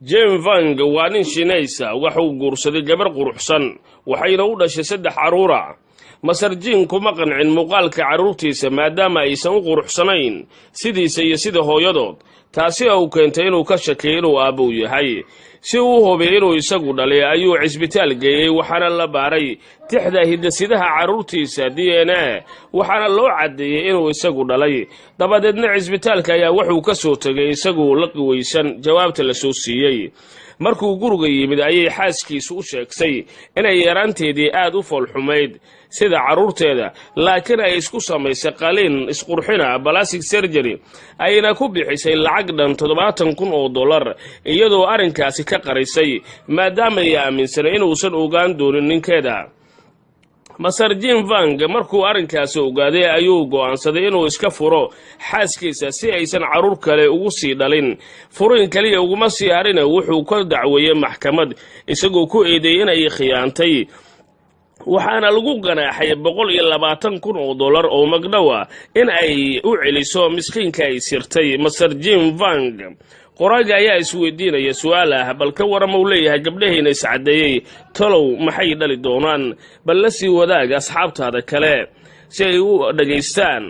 Jim Vang waa nin Shiinaysa waxa uu guursaday gabar quruxsan waxayna u dhashay 3 caruur ah. Masar Jin kuma qancin muuqaalka caruurtiisa maadaama aysan u quruxsanayn sidiisa iyo sida hooyadood, taasi oo keentay inuu ka shakiyo inuu aabbo yahay. Si uu hubiyo inuu isagu dhalay ayuu cisbitaal geeyay waxaana la baaray tixda hidasidaha caruurtiisa DNA waxaana loo cadeeyay inuu isagu dhalay. Dabadeedna cisbitaalka ayaa wuxuu ka soo tagay isagu la qiwaysan jawaabta la soo siiyay. Markuu guriga yimid ayay xaaskiisu u sheegtay inay yaraanteedii aad u foolxumayd sida caruurteeda, laakiin ay isku samaysay qaliin isqurxina plastic surgery ayna ku bixisay lacag dhan $70,000 iyadoo arrinkaasi ka qarisay maadaama ay aaminsanay inuusan ogaan doonin ninkeeda. Masar Jin Vang markuu arrinkaasi ogaaday ayuu go'aansaday inuu iska furo xaaskiisa si aysan caruur kale ugu sii dhalin. Furin kaliya uguma sii harina wuxuu ka dacweeyay maxkamad isagoo ku eedeeyay inay khiyaantay, waxaana lagu ganaaxay $120,000 oo magdhow ah in ay u celiso miskiinka ay sirtay. Masar Jin Vang qoraaga ayaa isweydiinaya su'aal ah bal ka waran uu leeyahay gabdhaheena iscadeeyay talow maxay dhali doonaan, bal la sii wadaag asxaabtaada kale si ay u dhageystaan